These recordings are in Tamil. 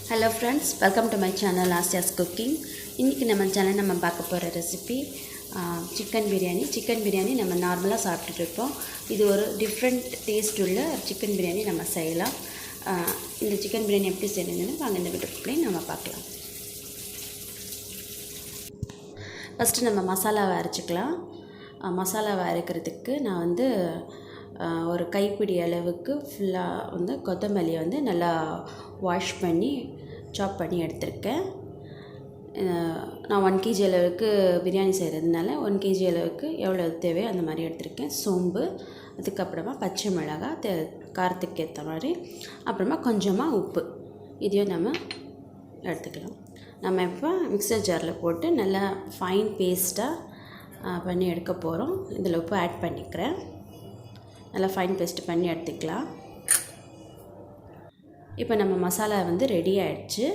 Hello friends, welcome to my channel Asia's Cooking. இன்னைக்கு நம்ம சேனல் நம்ம பார்க்க போற recipe chicken biryani. Chicken biryani நம்ம நார்மலா சாப்பிட்டுட்டு இருப்போம். இது ஒரு டிஃபரண்ட் டேஸ்ட் உள்ள சிக்கன் பிரியாணி நம்ம செய்யலாம். இந்த சிக்கன் பிரியாணி எப்படி செய்யணும்னு வாங்க இந்த வீடியோக்குள்ள நம்ம பார்க்கலாம். ஃபர்ஸ்ட் நம்ம மசாலாவை அரைச்சுக்கலாம். மசாலாவை அரைக்கிறதுக்கு நான் வந்து ஒரு கைப்பிடி அளவுக்கு ஃபுல்லாக வந்து கொத்தமல்லியை வந்து நல்லா வாஷ் பண்ணி சாப் பண்ணி எடுத்திருக்கேன். நான் 1 kg அளவுக்கு பிரியாணி செய்கிறதுனால 1 kg அளவுக்கு எவ்வளோ தேவையோ அந்த மாதிரி எடுத்திருக்கேன். சோம்பு, அதுக்கப்புறமா பச்சை மிளகாய் காரத்துக்கு ஏற்ற மாதிரி, அப்புறமா கொஞ்சமாக உப்பு, இதையும் நம்ம எடுத்துக்கலாம். நம்ம இப்போ மிக்சர் ஜாரில் போட்டு நல்லா ஃபைன் பேஸ்ட்டாக பண்ணி எடுக்க போகிறோம். இதில் உப்பு ஆட் பண்ணிக்கிறேன். நல்லா ஃபைன் பேஸ்ட் பண்ணி எடுத்துக்கலாம். இப்போ நம்ம மசாலா வந்து ரெடி ஆகிடுச்சு.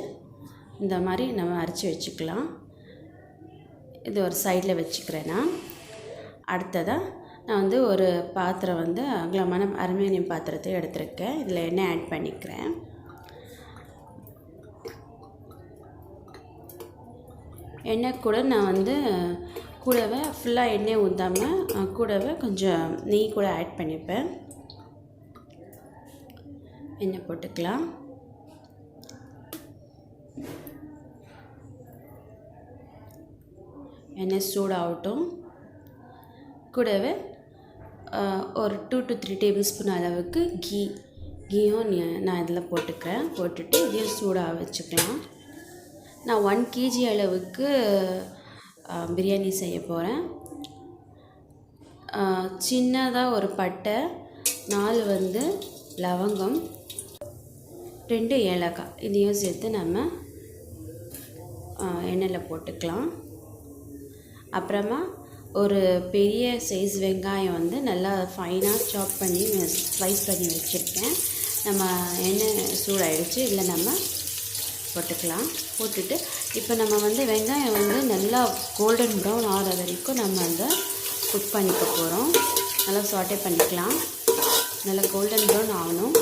இந்த மாதிரி நம்ம அரைச்சி வச்சுக்கலாம். இது ஒரு சைடில் வச்சுக்கிறேன்னா, அடுத்ததாக நான் வந்து ஒரு பாத்திரம் வந்து அகலமான அலுமினியம் பாத்திரத்தை எடுத்துருக்கேன். இதில் எண்ணெய் ஆட் பண்ணிக்கிறேன். எண்ணெய் கூட நான் வந்து கூடவே ஃபுல்லாக எண்ணெய் ஊற்றாமல் கூடவே கொஞ்சம் நெய் கூட ஆட் பண்ணிப்பேன். எண்ணெய் போட்டுக்கலாம். எண்ணெய் சூடாகட்டும். கூடவே ஒரு 2 to 3 டேபிள் ஸ்பூன் அளவுக்கு கீயும் நான் இதில் போட்டுக்கிறேன். போட்டுட்டு இதையும் சூடாக வச்சுக்கலாம். நான் 1 kg அளவுக்கு பிரியாணி செய்ய போகிறேன். சின்னதாக ஒரு பட்டை, 4 வந்து லவங்கம், 2 ஏலக்காய், இதையும் சேர்த்து நம்ம எண்ணெயில் போட்டுக்கலாம். அப்புறமா ஒரு பெரிய சைஸ் வெங்காயம் வந்து நல்லா ஃபைனாக சாப் பண்ணி ஸ்லைஸ் பண்ணி வச்சுருக்கேன். நம்ம எண்ணெய் சூடாகிடுச்சு, இல்லை நம்ம போட்டுக்கலாம். போட்டுட்டு இப்போ நம்ம வந்து வெங்காயம் வந்து நல்லா கோல்டன் ப்ரௌன் ஆகிற வரைக்கும் நம்ம அதை குக் பண்ணிக்க போகிறோம். நல்லா சாட்டே பண்ணிக்கலாம். நல்லா கோல்டன் ப்ரௌன் ஆகணும்.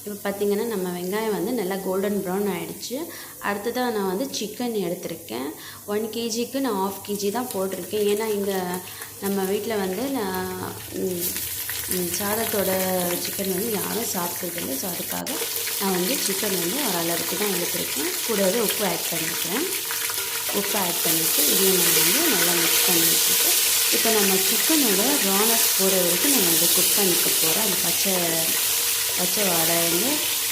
இப்போ பார்த்திங்கன்னா நம்ம வெங்காயம் வந்து நல்லா கோல்டன் ப்ரௌன் ஆகிடுச்சு. அடுத்ததாக நான் வந்து சிக்கன் எடுத்திருக்கேன். 1 kgக்கு நான் 1/2 kg தான் போட்டிருக்கேன். ஏன்னா இங்கே நம்ம வீட்டில் வந்து சாதத்தோட சிக்கன் வந்து யாரும் சாப்பிட்றதில்லை. ஸோ அதுக்காக நான் வந்து சிக்கன் வந்து ஓரளவுக்கு தான் எடுத்துருக்கேன். கூடவே உப்பு ஆட் பண்ணிக்கிறேன். உப்பு ஆட் பண்ணிவிட்டு இதையும் நான் வந்து நல்லா மிக்ஸ் பண்ணி வச்சுட்டு, இப்போ நம்ம சிக்கனோட ரானஸ் போகிற வரைக்கும் நம்ம அதை குக் பண்ணிக்க போகிறோம். அந்த பச்சை வாடை வந்து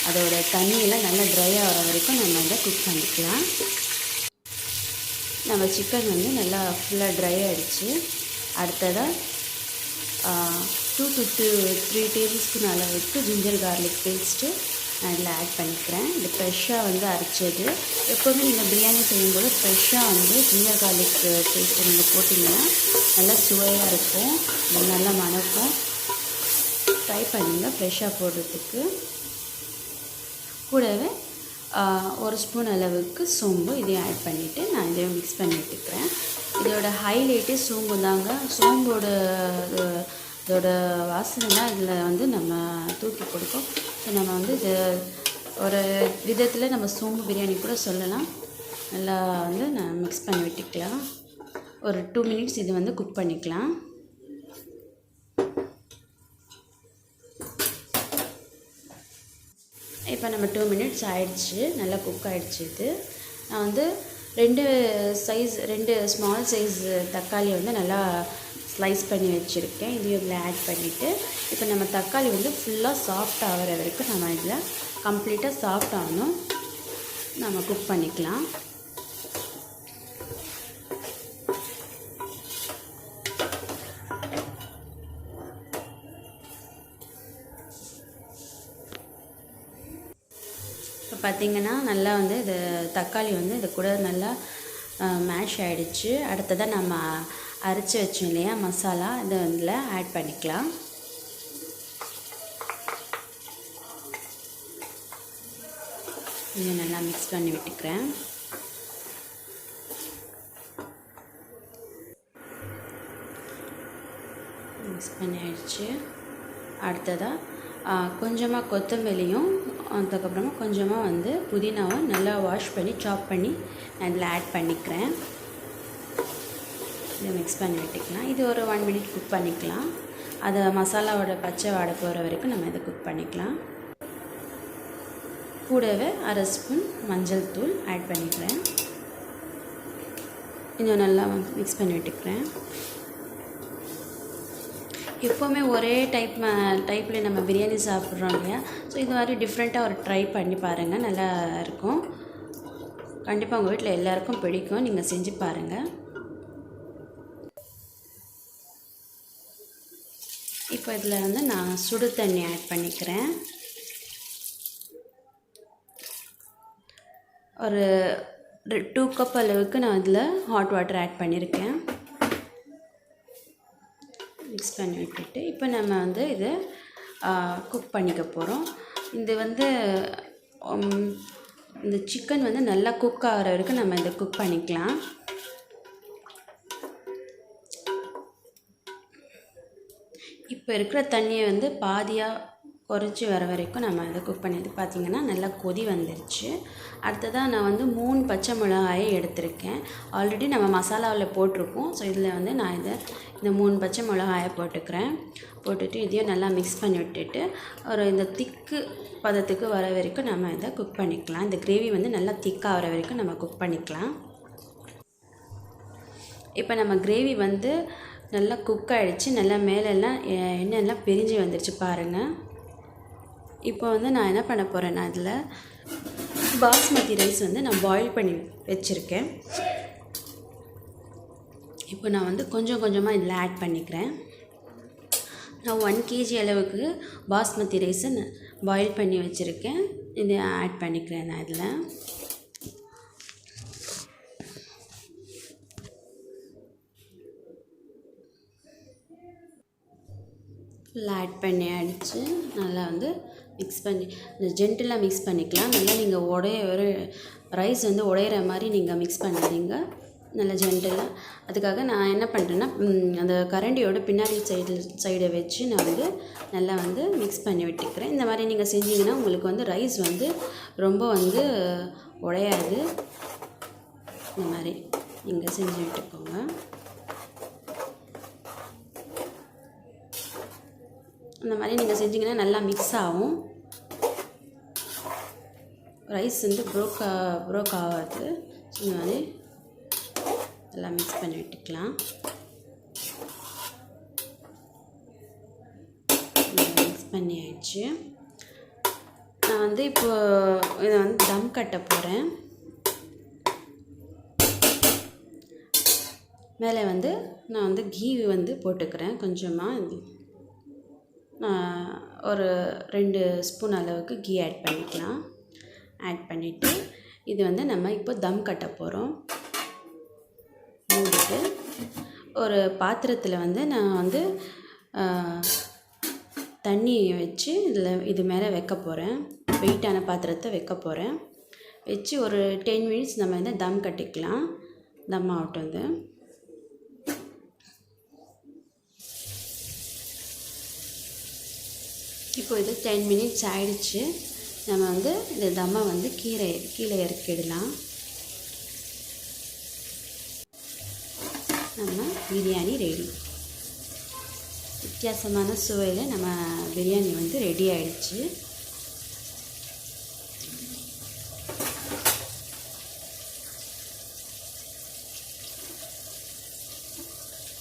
அதோட தண்ணியெல்லாம் நல்லா ட்ரை ஆகிற வரைக்கும் நம்ம அதை குக் பண்ணிக்கலாம். நம்ம சிக்கன் வந்து நல்லா ஃபுல்லாக ட்ரை ஆகிடுச்சு. அடுத்ததாக 2 to 3 டேபிள் ஸ்பூன் அளவுக்கு ஜிஞ்சர் கார்லிக் பேஸ்ட்டு நான் இதில் ஆட் பண்ணிக்கிறேன். இது ஃப்ரெஷ்ஷாக வந்து அரைச்சது. எப்போவுமே நீங்கள் பிரியாணி செய்யும்போது ஃப்ரெஷ்ஷாக வந்து ஜிஞ்சர் கார்லிக் பேஸ்ட்டு நீங்கள் போட்டிங்கன்னா நல்லா சுவையாக இருக்கும், நல்லா மணக்கும். ட்ரை பண்ணுங்கள் ஃப்ரெஷ்ஷாக போடுறதுக்கு. கூடவே 1 ஸ்பூன் அளவுக்கு சோம்பு இதையும் ஆட் பண்ணிவிட்டு நான் இதையும் மிக்ஸ் பண்ணி விட்டுக்கிறேன். இதோட ஹைலைட்டே சோம்பு தாங்க. சோம்போட இதோட வாசனை தான் இதில் வந்து நம்ம தூக்கி கொடுக்கும். ஸோ நம்ம வந்து இது ஒரு விதத்தில் நம்ம சோம்பு பிரியாணி கூட சொல்லலாம். நல்லா வந்து நான் மிக்ஸ் பண்ணி விட்டுக்கலாம். ஒரு 2 minutes இது வந்து குக் பண்ணிக்கலாம். இப்போ நம்ம 2 minutes ஆயிடுச்சு, நல்லா குக் ஆகிடுச்சு. இது நான் வந்து 2 ஸ்மால் சைஸ் தக்காளி வந்து நல்லா ஸ்லைஸ் பண்ணி வச்சுருக்கேன். இதையும் இதில் ஆட் பண்ணிவிட்டு இப்போ நம்ம தக்காளி வந்து ஃபுல்லாக சாஃப்ட் ஆகிற வரைக்கும் நம்ம இதில் கம்ப்ளீட்டாக சாஃப்ட் ஆகணும், நம்ம குக் பண்ணிக்கலாம். இப்போ பார்த்திங்கன்னா நல்லா வந்து இது தக்காளி வந்து இது கூட நல்லா மேஷ் ஆகிடுச்சு. அடுத்ததாக நம்ம அரைச்சி வச்சோம் இல்லையா மசாலா, இதை இதில் ஆட் பண்ணிக்கலாம். இதை நல்லா மிக்ஸ் பண்ணி விட்டுக்கிறேன். மிக்ஸ் பண்ணி ஆயிடுச்சு. அடுத்ததாக கொஞ்சமாக கொத்தமல்லியும் அதுக்கப்புறமா கொஞ்சமாக வந்து புதினாவை நல்லா வாஷ் பண்ணி சாப் பண்ணி நான் இதில் ஆட் பண்ணிக்கிறேன். இதை மிக்ஸ் பண்ணி விட்டுக்கலாம். இது ஒரு 1 மினிட் குக் பண்ணிக்கலாம். அதை மசாலாவோட பச்சை வாடை போகிற வரைக்கும் நம்ம இதை குக் பண்ணிக்கலாம். கூடவே 1/2 ஸ்பூன் மஞ்சள் தூள் ஆட் பண்ணிக்கிறேன். கொஞ்சம் நல்லா மிக்ஸ் பண்ணி விட்டுக்கிறேன். எப்போவுமே ஒரே டைப்பில் நம்ம பிரியாணி சாப்பிட்றோம் இல்லையா? ஸோ இது மாதிரி டிஃப்ரெண்ட்டாக ஒரு ட்ரை பண்ணி பாருங்கள், நல்லா இருக்கும். கண்டிப்பாக உங்கள் வீட்டில் எல்லாேருக்கும் பிடிக்கும், நீங்கள் செஞ்சு பாருங்கள். இப்போ இதில் வந்து நான் சுடு தண்ணி ஆட் பண்ணிக்கிறேன். ஒரு 2 கப் அளவுக்கு நான் இதில் ஹாட் வாட்டர் ஆட் பண்ணியிருக்கேன். மிக்ஸ் பண்ணி விட்டுட்டு இப்போ நம்ம வந்து இதை குக் பண்ணிக்க போகிறோம். இது வந்து இந்த சிக்கன் வந்து நல்லா குக் ஆகிற வரைக்கும் நம்ம இதை குக் பண்ணிக்கலாம். இப்போ இருக்கிற தண்ணியை வந்து பாதியாக குறைச்சி வர வரைக்கும் நம்ம அதை குக் பண்ணி பார்த்திங்கன்னா நல்லா கொதி வந்துருச்சு. அடுத்ததாக நான் வந்து 3 பச்சை மிளகாயை எடுத்திருக்கேன். ஆல்ரெடி நம்ம மசாலாவில் போட்டிருக்கோம். ஸோ இதில் வந்து நான் இந்த 3 பச்சை மிளகாயை போட்டுட்டு இதையும் நல்லா மிக்ஸ் பண்ணி விட்டுட்டு இந்த திக்கு பதத்துக்கு வர வரைக்கும் நம்ம இதை குக் பண்ணிக்கலாம். இந்த கிரேவி வந்து நல்லா திக்காக வர வரைக்கும் நம்ம குக் பண்ணிக்கலாம். இப்போ நம்ம கிரேவி வந்து நல்லா குக் ஆகிடுச்சு. நல்லா மேலெல்லாம் எண்ணெயெல்லாம் பிரிஞ்சு வந்துடுச்சு பாருங்கள். இப்போ வந்து நான் என்ன பண்ண போகிறேன்னா இதில் பாஸ்மதி ரைஸ் வந்து நான் பாயில் பண்ணி வச்சுருக்கேன். இப்போ நான் வந்து கொஞ்சம் கொஞ்சமாக இதில் ஆட் பண்ணிக்கிறேன். நான் 1 kg அளவுக்கு பாஸ்மதி ரைஸை பாயில் பண்ணி வச்சுருக்கேன். இதை ஆட் பண்ணிக்கிறேன் நான் இதில். ஃபுல்லாக ஆட் பண்ணி அடித்து நல்லா வந்து மிக்ஸ் பண்ணி ஜென்டிலாக மிக்ஸ் பண்ணிக்கலாம். நல்லா நீங்கள் ரைஸ் வந்து உடையிற மாதிரி நீங்கள் மிக்ஸ் பண்ணாதீங்க, நல்லா ஜென்டிலாக. அதுக்காக நான் என்ன பண்ணுறேன்னா அந்த கரண்டியோட பின்னாடி சைடை வச்சு நான் வந்து நல்லா வந்து மிக்ஸ் பண்ணி விட்டுக்கிறேன். இந்த மாதிரி நீங்கள் செஞ்சீங்கன்னா உங்களுக்கு வந்து ரைஸ் வந்து ரொம்ப வந்து உடையாது. இந்த மாதிரி நீங்கள் செஞ்சு விட்டுக்கோங்க. இந்த மாதிரி நீங்கள் செஞ்சிங்கன்னா நல்லா மிக்ஸ் ஆகும். ரைஸ் வந்து ப்ரோக் ஆகாது. இந்த மாதிரி நல்லா மிக்ஸ் பண்ணி விட்டுக்கலாம். மிக்ஸ் பண்ணி ஆயிடுச்சு. நான் வந்து இப்போ இதை வந்து தம் கட்ட போகிறேன். மேலே வந்து நான் வந்து கீ வந்து போட்டுக்கிறேன். கொஞ்சமாக ஒரு 2 ஸ்பூன் அளவுக்கு கீ ஆட் பண்ணிக்கலாம். ஆட் பண்ணிவிட்டு இது வந்து நம்ம இப்போ தம் கட்ட போகிறோம். மூடிட்டு ஒரு பாத்திரத்தில் வந்து நான் வந்து தண்ணி வச்சு இது மேலே வைக்க போகிறேன். வெயிட்டான பாத்திரத்தை வைக்க போகிறேன். வச்சு ஒரு 10 மினிட்ஸ் நம்ம வந்து தம் கட்டிக்கலாம். தம் ஆகட்டும். இது இப்போ இது 10 மினிட்ஸ் ஆகிடுச்சு. நம்ம வந்து இந்த தம்மை வந்து கீழே இறக்கிடலாம். நம்ம பிரியாணி ரெடி. வித்தியாசமான சுவையில் நம்ம பிரியாணி வந்து ரெடி ஆகிடுச்சு.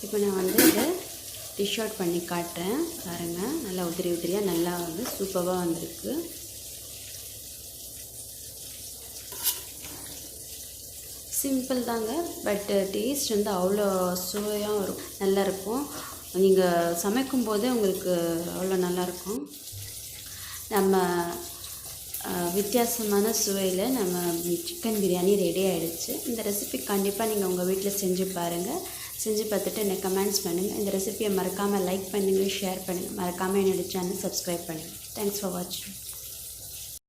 இப்போ நான் வந்து இதை டிஷ் அவுட் பண்ணி காட்டுறேன் பாருங்கள். நல்லா உதிரியாக நல்லா வந்து சூப்பராக வந்திருக்கு. சிம்பிள் தாங்க, பட் டேஸ்ட் வந்து அவ்வளோ சுவையாக இருக்கும், நல்லாயிருக்கும். நீங்கள் சமைக்கும் போதே உங்களுக்கு அவ்வளோ நல்லாயிருக்கும். நம்ம வித்தியாசமான சுவையில் நம்ம சிக்கன் பிரியாணி ரெடி ஆகிடுச்சு. இந்த ரெசிபி கண்டிப்பாக நீங்கள் உங்கள் வீட்டில் செஞ்சு பாருங்கள். செஞ்சு பார்த்துட்டு எனக்கு கமெண்ட்ஸ் பண்ணுங்கள். இந்த ரெசிபியை மறக்காமல் லைக் பண்ணுங்கள், ஷேர் பண்ணுங்கள். மறக்காமல் என்னோடய சேனல் சப்ஸ்கிரைப் பண்ணுங்கள். தேங்க்ஸ் ஃபார் வாட்சிங்.